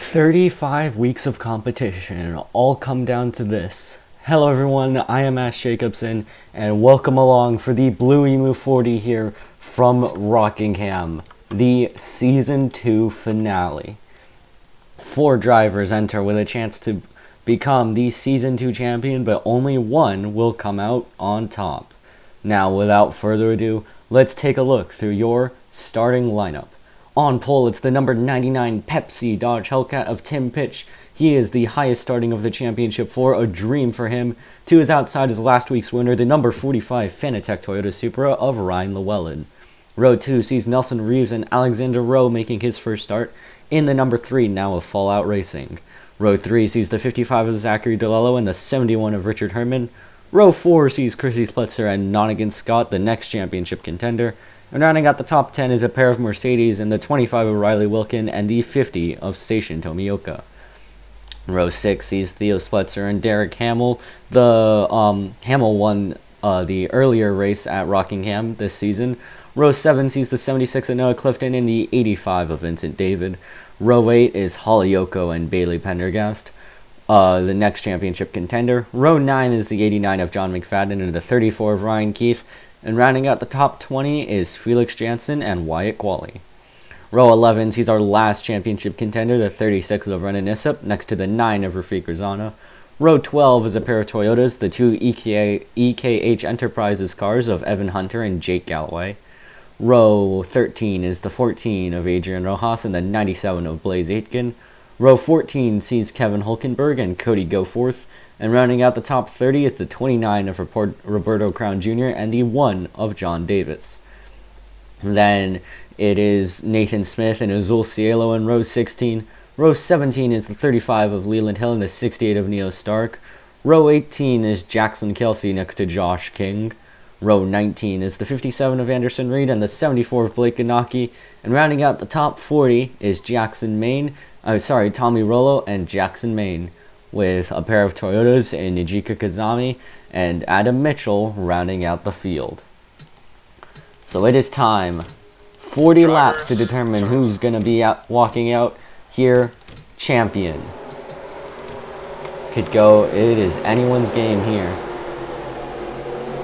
35 weeks of competition all come down to this. Hello everyone, I am Ash Jacobson, and welcome along for the Blue-Emu 40 here from Rockingham, the Season 2 finale. 4 drivers enter with a chance to become the Season 2 champion, but only one will come out on top. Now, without further ado, let's take a look through your starting lineup. On pole, it's the number 99 Pepsi Dodge Hellcat of Tim Pitch. He is the highest starting of the championship for a dream for him. To his outside is last week's winner, the number 45 Fanatec Toyota Supra of Ryan Llewellyn. Row 2 sees Nelson Reeves and Alexander Rowe making his first start in the number 3 now of Fallout Racing. Row 3 sees the 55 of Zachary DeLello and the 71 of Richard Herman. Row 4 sees Chrissy Splitzer and Nonigan Scott, the next championship contender. And rounding out the top 10 is a pair of Mercedes and the 25 of Riley Wilkin and the 50 of Seishin Tomioka. Row 6 sees Theo Splitzer and Derek Hamill. Hamill won the earlier race at Rockingham this season. Row 7 sees the 76 of Noah Clifton and the 85 of Vincent David. Row 8 is Holly Yoko and Bailey Pendergast, the next championship contender. Row 9 is the 89 of John McFadden and the 34 of Ryan Keefe. And rounding out the top 20 is Felix Jansen and Wyatt Qualley. Row 11 sees our last championship contender, the 36 of Renan Issop, next to the 9 of Rafiq Rizana. Row 12 is a pair of Toyotas, the 2 EKH Enterprises cars of Evan Hunter and Jake Galloway. Row 13 is the 14 of Adrian Rojas and the 97 of Blaze Aitken. Row 14 sees Kevin Hulkenberg and Cody Goforth. And rounding out the top 30 is the 29 of Roberto Crown Jr. and the 1 of John Davis. Then it is Nathan Smith and Azul Cielo in row 16. Row 17 is the 35 of Leland Hill and the 68 of Neo Stark. Row 18 is Jackson Kelsey next to Josh King. Row 19 is the 57 of Anderson Reed and the 74 of Blake Ganaki. And rounding out the top 40 is Tommy Rollo and Jackson Maine, with a pair of Toyotas in Nijika Kazami and Adam Mitchell rounding out the field. So it is time. 40 laps to determine who's going to be walking out here champion. It is anyone's game here.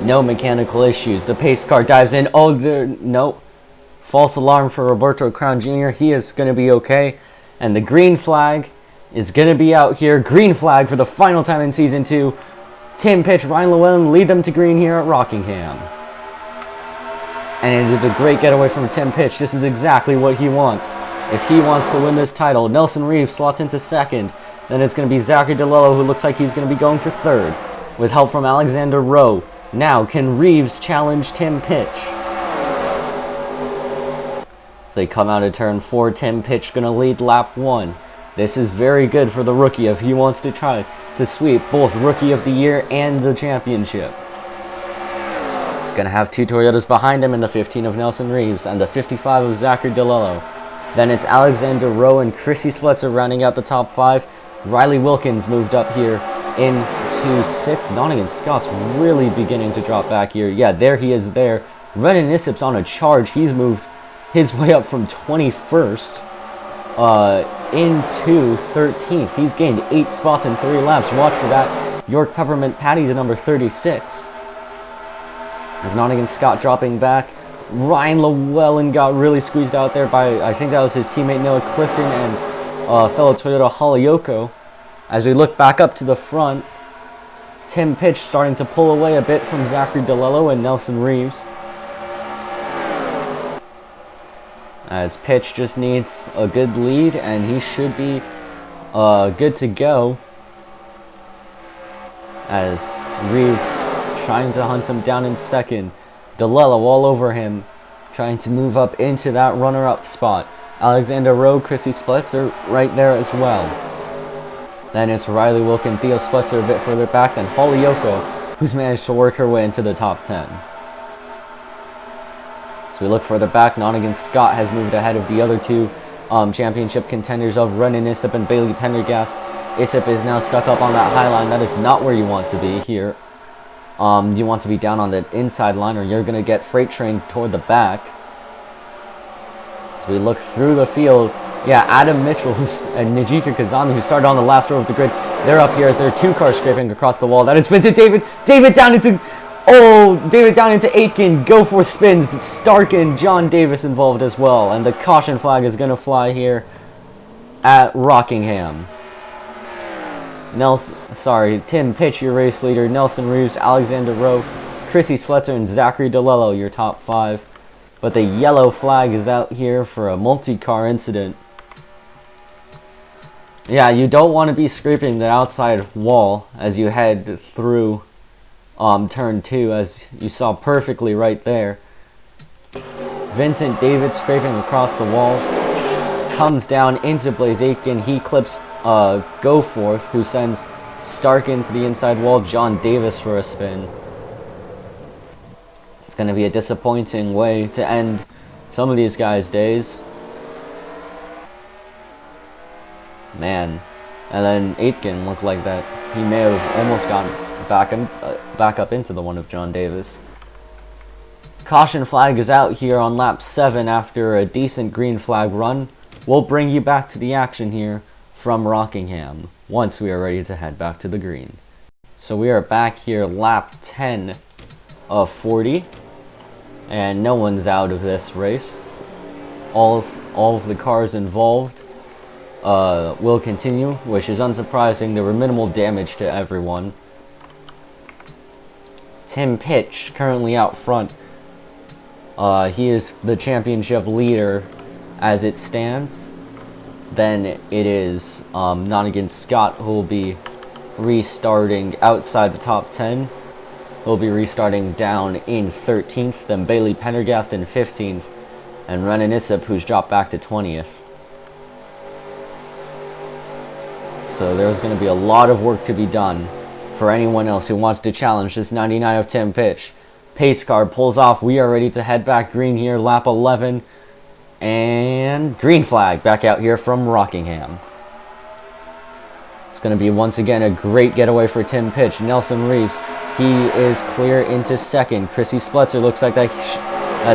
No mechanical issues. The pace car dives in. No. False alarm for Roberto Crown Jr. He is going to be okay. And the green flag is going to be out here. Green flag for the final time in Season 2. Tim Pitch, Ryan Llewellyn lead them to green here at Rockingham. And it is a great getaway from Tim Pitch. This is exactly what he wants. If he wants to win this title, Nelson Reeves slots into second. Then it's going to be Zachary DeLello, who looks like he's going to be going for third, with help from Alexander Rowe. Now, can Reeves challenge Tim Pitch? As they come out of turn 4, Tim Pitch going to lead lap 1. This is very good for the rookie if he wants to try to sweep both Rookie of the Year and the championship. He's going to have 2 Toyotas behind him in the 15 of Nelson Reeves and the 55 of Zachary DeLello. Then it's Alexander Rowe and Chrissy Splitzer rounding out the top 5. Riley Wilkins moved up here into 6th. Nonigan Scott's really beginning to drop back here. Yeah, there he is there. Renan Issop's on a charge. He's moved his way up from 21st. Into 13th. He's gained 8 spots in 3 laps. Watch for that. York Peppermint Patty's at number 36. As Nonigan Scott dropping back. Ryan Llewellyn got really squeezed out there by, I think that was his teammate Noah Clifton and fellow Toyota Holly Yoko. As we look back up to the front, Tim Pitch starting to pull away a bit from Zachary DeLello and Nelson Reeves. As Pitch just needs a good lead, and he should be good to go. As Reeves trying to hunt him down in second. DeLello all over him, trying to move up into that runner-up spot. Alexander Rowe, Chrissy Splitzer right there as well. Then it's Riley Wilkin, Theo Splitzer a bit further back, then Holly Yoko, who's managed to work her way into the top 10. As we look further back, Nonigan Scott has moved ahead of the other 2 championship contenders of Renan Issop and Bailey Pendergast. Issop is now stuck up on that high line. That is not where you want to be here. You want to be down on the inside line or you're going to get freight trained toward the back. As we look through the field, Yeah, Adam Mitchell and Najika Kazami, who started on the last row of the grid, they're up here as there are 2 cars scraping across the wall. That is Vincent David. David down into Aitken. Go for spins. Stark and John Davis involved as well. And the caution flag is going to fly here at Rockingham. Tim Pitch, your race leader. Nelson Reeves, Alexander Rowe, Chrissy Sletzer, and Zachary DeLello, your top 5. But the yellow flag is out here for a multi-car incident. Yeah, you don't want to be scraping the outside wall as you head through turn 2, as you saw perfectly right there. Vincent David scraping across the wall, comes down into Blaze Aitken. He clips Goforth, who sends Stark into the inside wall, John Davis for a spin. It's going to be a disappointing way to end some of these guys' days. Man. And then Aitken looked like that he may have almost gone back up into the one of John Davis. Caution flag is out here on lap 7 after a decent green flag run. We'll bring you back to the action here from Rockingham once we are ready to head back to the green. So we are back here, lap 10 of 40, and no one's out of this race. All of the cars involved will continue, which is unsurprising. There were minimal damage to everyone. Tim Pitch currently out front. He is the championship leader as it stands. Then it is Nottingham Scott who will be restarting outside the top 10. He'll be restarting down in 13th. Then Bailey Pendergast in 15th. And Renan Issip, who's dropped back to 20th. So there's going to be a lot of work to be done for anyone else who wants to challenge this 99 of 10 pitch. Pace car pulls off. We are ready to head back green here, lap 11. And green flag back out here from Rockingham. It's going to be once again a great getaway for Tim Pitch. Nelson Reeves, he is clear into second. Chrissy Splutzer looks like that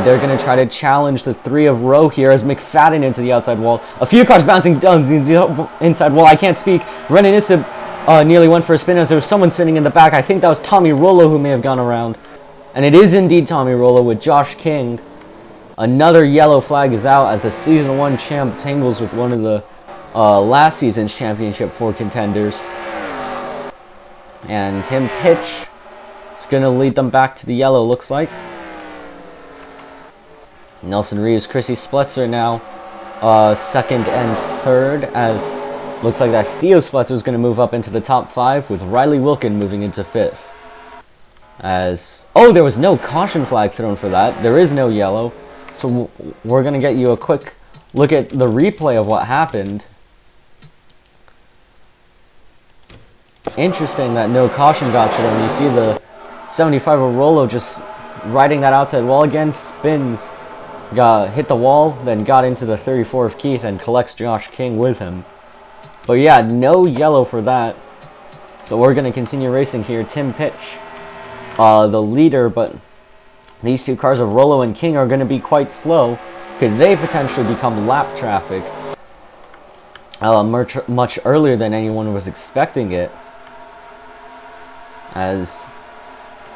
they're going to try to challenge the 3 of Rowe here as McFadden into the outside wall. A few cars bouncing down the inside wall. I can't speak. Renan Issip nearly went for a spin as there was someone spinning in the back. I think that was Tommy Rollo who may have gone around. And it is indeed Tommy Rollo with Josh King. Another yellow flag is out as the Season 1 champ tangles with one of the last season's Championship 4 contenders. And Tim Pitch is going to lead them back to the yellow, looks like. Nelson Reeves, Chrissy Splutzer now second and third, as looks like that Theo Splutzer is going to move up into the top 5 with Riley Wilkin moving into 5th. There was no caution flag thrown for that. There is no yellow. So we're going to get you a quick look at the replay of what happened. Interesting that no caution got thrown. You see the 75 of Rollo just riding that outside wall again, spins, hit the wall, then got into the 34 of Keith and collects Josh King with him. But yeah, no yellow for that. So we're going to continue racing here. Tim Pitch, the leader, but these 2 cars of Rollo and King are going to be quite slow. Could they potentially become lap traffic much earlier than anyone was expecting it? As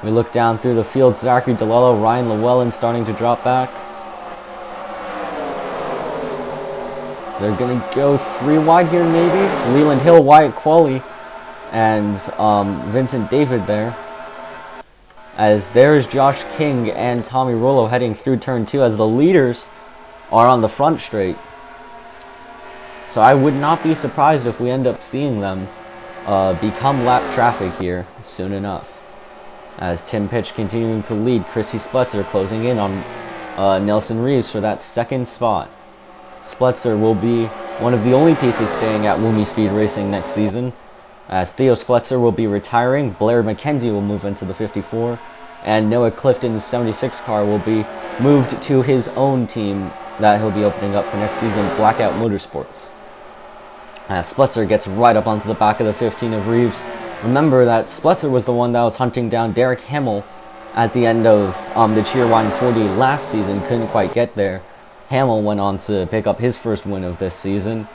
we look down through the field, Zachary DeLello, Ryan Llewellyn starting to drop back. So they're going to go 3 wide here maybe. Leland Hill, Wyatt Qualley, and Vincent David there. As there's Josh King and Tommy Rollo heading through turn 2 as the leaders are on the front straight. So I would not be surprised if we end up seeing them become lap traffic here soon enough. As Tim Pitch continuing to lead, Chrissy Splutzer closing in on Nelson Reeves for that second spot. Splutzer will be one of the only pieces staying at Woomy Speed Racing next season, as Theo Splutzer will be retiring, Blair McKenzie will move into the 54, and Noah Clifton's 76 car will be moved to his own team that he'll be opening up for next season, Blackout Motorsports. As Splutzer gets right up onto the back of the 15 of Reeves. Remember that Splutzer was the one that was hunting down Derek Himmel at the end of the Cheer 140 last season, couldn't quite get there. Hamill went on to pick up his first win of this season.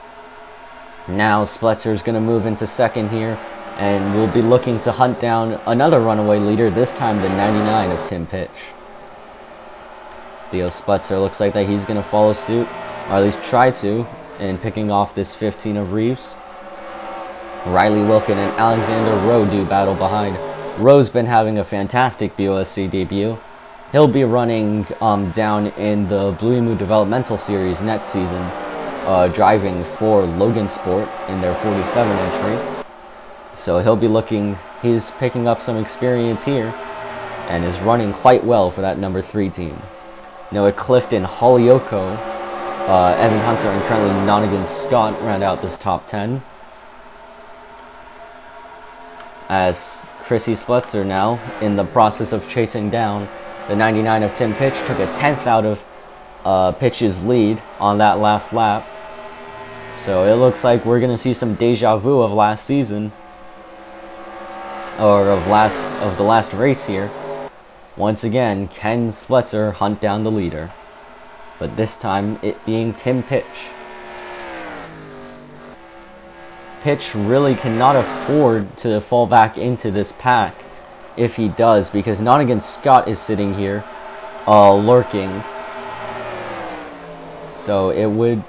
Now Splitser's going to move into second here, and we'll be looking to hunt down another runaway leader, this time the 99 of Tim Pitch. Theo Splitser looks like that he's going to follow suit, or at least try to, in picking off this 15 of Reeves. Riley Wilkin and Alexander Rowe do battle behind. Rowe's been having a fantastic BOSC debut. He'll be running down in the Blue-Emu Developmental Series next season, driving for Logan Sport in their 47 entry. So he's picking up some experience here and is running quite well for that number 3 team. Noah Clifton, Holyoke, Evan Hunter, and currently Nottingham Scott round out this top 10. As Chrissy Splitser now in the process of chasing down the 99 of Tim Pitch, took a 10th out of Pitch's lead on that last lap. So it looks like we're going to see some deja vu of last season, or of the last race here. Once again, can Splitser hunt down the leader, but this time it being Tim Pitch. Pitch really cannot afford to fall back into this pack if he does, because Nottingham Scott is sitting here lurking. So it would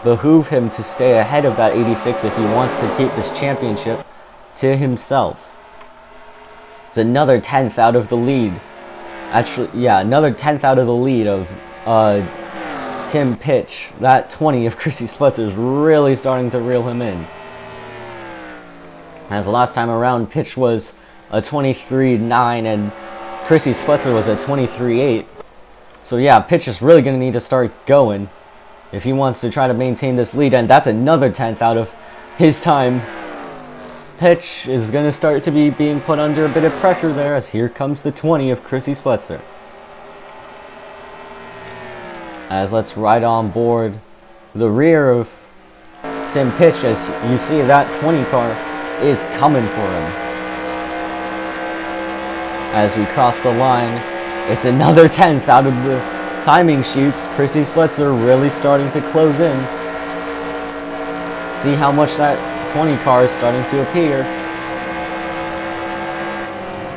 behoove him to stay ahead of that 86 if he wants to keep this championship to himself. It's another 10th out of the lead. Actually, yeah, another 10th out of the lead of Tim Pitch. That 20 of Chrissy Splitser is really starting to reel him in. As the last time around, Pitch was a 23.9 and Chrissy Splitser was a 23.8. So yeah, Pitch is really going to need to start going if he wants to try to maintain this lead, and that's another 10th out of his time. Pitch is going to start to be being put under a bit of pressure there, as here comes the 20 of Chrissy Splitser. As let's ride on board the rear of Tim Pitch, as you see that 20 car is coming for him. As we cross the line, it's another 10th out of the timing sheets. Chrissy Splitser really starting to close in. See how much that 20 car is starting to appear.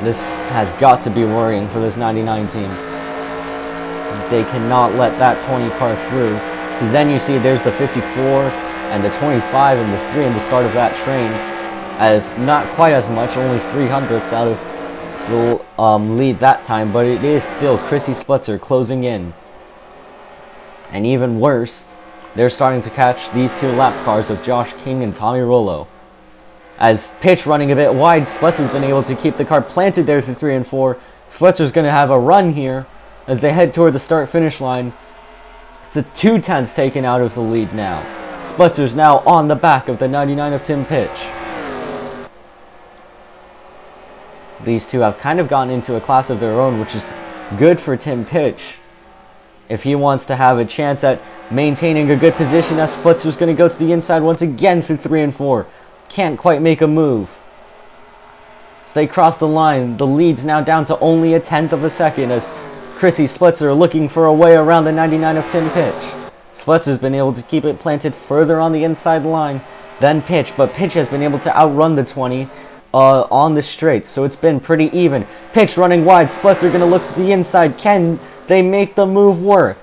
This has got to be worrying for this 99 team. They cannot let that 20 car through, because then you see there's the 54 and the 25 and the 3 in the start of that train, as not quite as much, only 300ths out of the lead that time, but it is still Chrissy Splitser closing in. And even worse, they're starting to catch these 2 lap cars of Josh King and Tommy Rollo. As Pitch running a bit wide, Splitzer's been able to keep the car planted there through 3 and 4. Splitzer's going to have a run here as they head toward the start-finish line. It's a 2 tenths taken out of the lead now. Splitzer's now on the back of the 99 of Tim Pitch. These two have kind of gotten into a class of their own, which is good for Tim Pitch if he wants to have a chance at maintaining a good position, as Splitzer's going to go to the inside once again through 3 and 4. Can't quite make a move. So they cross the line. The lead's now down to only a 10th of a second, as Chrissy Splitser looking for a way around the 99 of Tim Pitch. Splitzer's been able to keep it planted further on the inside line than Pitch, but Pitch has been able to outrun the 20 on the straight, so it's been pretty even. Pitch running wide. Splitser going to look to the inside. Can they make the move work?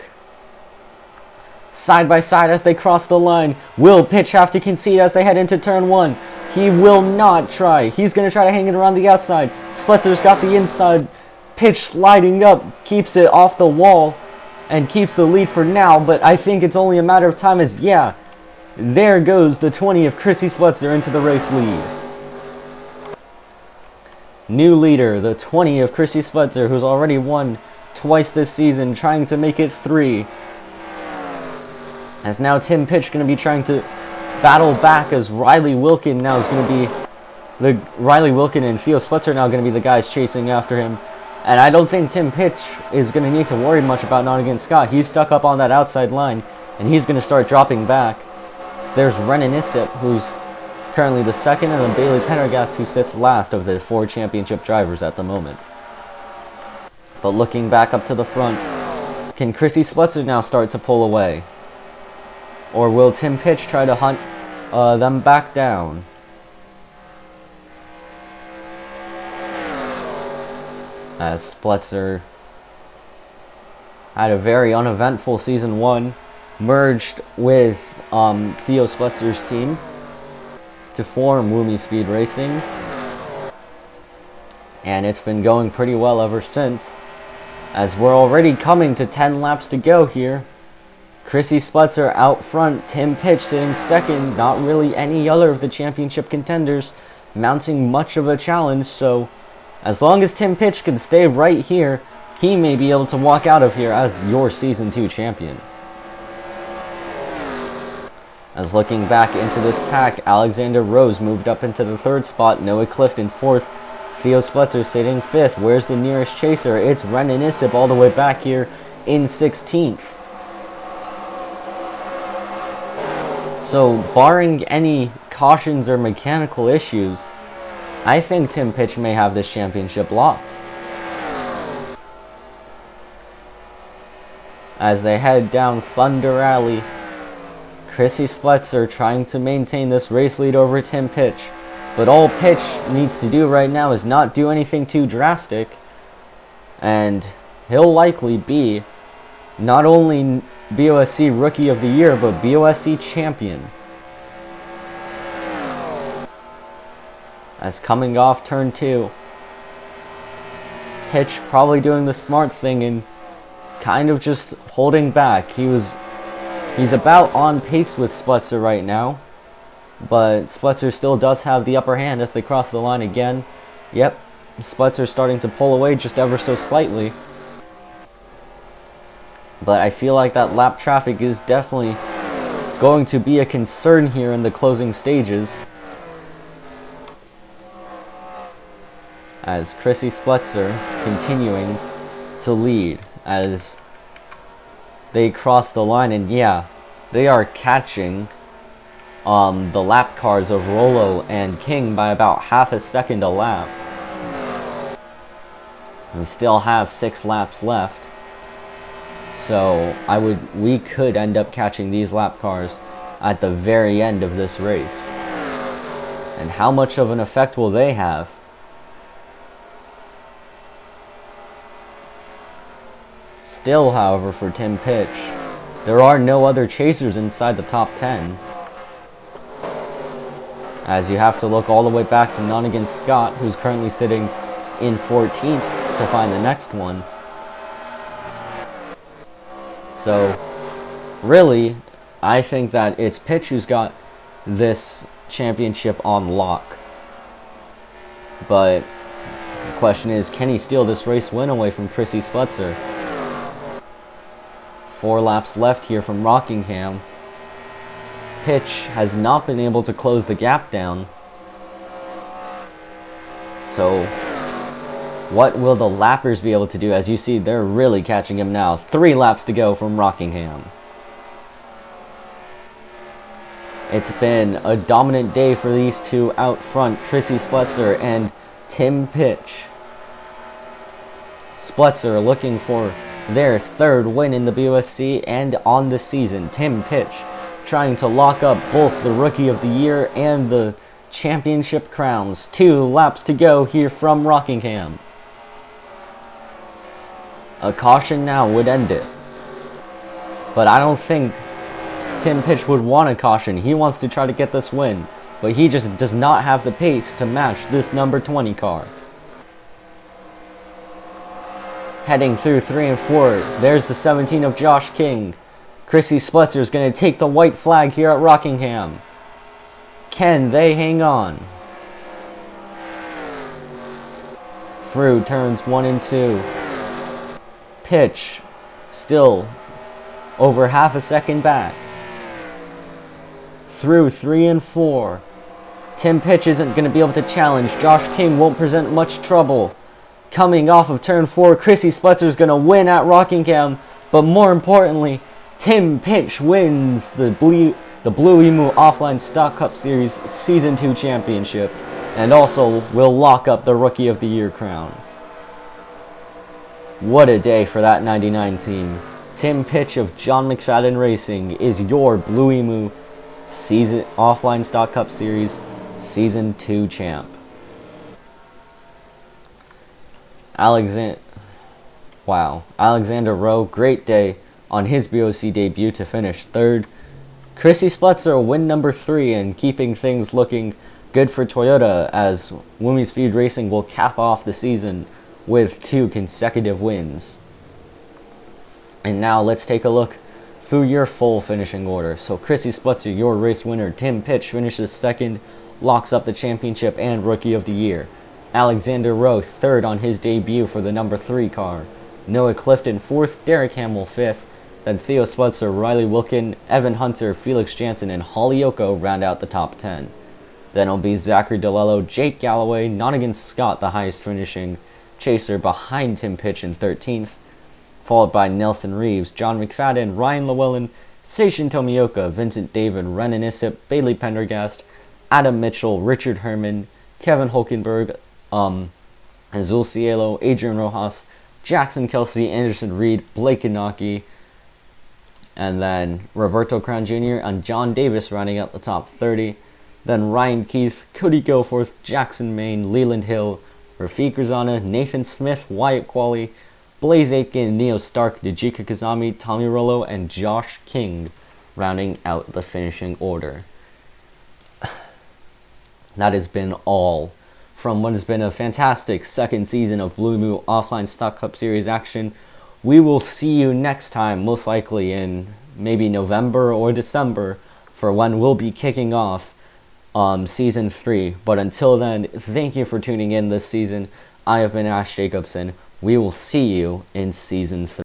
Side by side as they cross the line. Will Pitch have to concede as they head into turn 1? He will not try. He's going to try to hang it around the outside. Splitzer's got the inside. Pitch sliding up, keeps it off the wall, and keeps the lead for now, but I think it's only a matter of time, as, yeah, there goes the 20 of Chrissy Splitser into the race lead. New leader, the 20 of Chrissy Splitser, who's already won twice this season, trying to make it 3. As now Tim Pitch going to be trying to battle back, as Riley Wilkin now is going to be Riley Wilkin and Theo Splitser now going to be the guys chasing after him. And I don't think Tim Pitch is going to need to worry much about Nottingham Scott. He's stuck up on that outside line, and he's going to start dropping back. So there's Renan Issip, who's currently the second, and then Bailey Pendergast, who sits last of the 4 championship drivers at the moment. But looking back up to the front, Can Chrissy Splitzer now start to pull away? Or will Tim Pitch try to hunt them back down? As Splitzer had a very uneventful Season 1, merged with Theo Splitzer's team to form Woomy Speed Racing, and it's been going pretty well ever since, as we're already coming to 10 laps to go here. Chrissy Splitzer out front, Tim Pitch sitting second, not really any other of the championship contenders mounting much of a challenge, so as long as Tim Pitch can stay right here, he may be able to walk out of here as your Season 2 champion. As looking back into this pack, Alexander Rose moved up into the 3rd spot, Noah Clifton 4th, Theo Splitzer sitting 5th. Where's the nearest chaser? It's Renan Issip all the way back here in 16th. So, barring any cautions or mechanical issues, I think Tim Pitch may have this championship locked. As they head down Thunder Alley, Chrissy Splitzer trying to maintain this race lead over Tim Pitch. But all Pitch needs to do right now is not do anything too drastic, and he'll likely be not only BOSC Rookie of the Year, but BOSC Champion. As coming off turn 2, Pitch probably doing the smart thing and kind of just holding back. He's about on pace with Splitzer right now, but Splitzer still does have the upper hand as they cross the line again. Yep, Splitzer starting to pull away just ever so slightly. But I feel like that lap traffic is definitely going to be a concern here in the closing stages, as Chrissy Splitzer continuing to lead as they cross the line. And yeah, they are catching the lap cars of Rolo and King by about half a second a lap. We still have 6 laps left, so we could end up catching these lap cars at the very end of this race. And how much of an effect will they have? Still, however, for Tim Pitch, there are no other chasers inside the top 10, as you have to look all the way back to Nonigan Scott, who's currently sitting in 14th, to find the next one. So, really, I think that it's Pitch who's got this championship on lock. But the question is, can he steal this race win away from Chrissy Splitzer? 4 laps left here from Rockingham. Pitch has not been able to close the gap down. So, what will the lappers be able to do? As you see, they're really catching him now. 3 laps to go from Rockingham. It's been a dominant day for these two out front, Chrissy Splitzer and Tim Pitch. Splitzer looking for their 3rd win in the BOSC and on the season. Tim Pitch trying to lock up both the Rookie of the Year and the championship crowns. 2 laps to go here from Rockingham. A caution now would end it. But I don't think Tim Pitch would want a caution. He wants to try to get this win, but he just does not have the pace to match this number 20 car. Heading through 3 and 4, there's the 17 of Josh King. Chrissy Splitzer is going to take the white flag here at Rockingham. Can they hang on? Through turns 1 and 2. Pitch still over half a second back. Through 3 and 4. Tim Pitch isn't going to be able to challenge. Josh King won't present much trouble. Coming off of turn 4, Chrissy Splitzer is going to win at Rockingham. But more importantly, Tim Pitch wins the Blue-Emu Offline Stock Cup Series Season 2 Championship. And also will lock up the Rookie of the Year crown. What a day for that 99 team. Tim Pitch of John McFadden Racing is your Blue-Emu season offline stock cup series season 2 champ. Alexander Rowe, great day on his BOC debut to finish 3rd. Chrissy Spletzer, win number 3, and keeping things looking good for Toyota, as Wumi Speed Racing will cap off the season with 2 consecutive wins. And now let's take a look through your full finishing order. So Chrissy Spletzer, your race winner. Tim Pitch finishes 2nd, locks up the championship and Rookie of the Year. Alexander Rowe, 3rd on his debut for the number 3 car. Noah Clifton, 4th. Derek Hamill, 5th. Then Theo Spletzer, Riley Wilkin, Evan Hunter, Felix Jansen, and Holly Yoko round out the top 10. Then it'll be Zachary DeLello, Jake Galloway, Nottingham Scott, the highest finishing chaser behind Tim Pitch in 13th. Followed by Nelson Reeves, John McFadden, Ryan Llewellyn, Seishin Tomioka, Vincent David, Renan Issip, Bailey Pendergast, Adam Mitchell, Richard Herman, Kevin Hulkenberg, Azul Cielo, Adrian Rojas, Jackson Kelsey, Anderson Reed, Blake Inaki, and then Roberto Crown Jr. and John Davis rounding out the top 30. Then Ryan Keith, Cody Goforth, Jackson Main, Leland Hill, Rafiq Rizana, Nathan Smith, Wyatt Qualley, Blaze Aitken, Neo Stark, Dejika Kazami, Tommy Rollo, and Josh King rounding out the finishing order. That has been all from what has been a fantastic second season of Blue-Emu offline stock cup series action. We will see you next time, most likely in maybe November or December, for when we'll be kicking off season 3. But until then, thank you for tuning in this season. I have been Ash Jacobson. We will see you in season 3.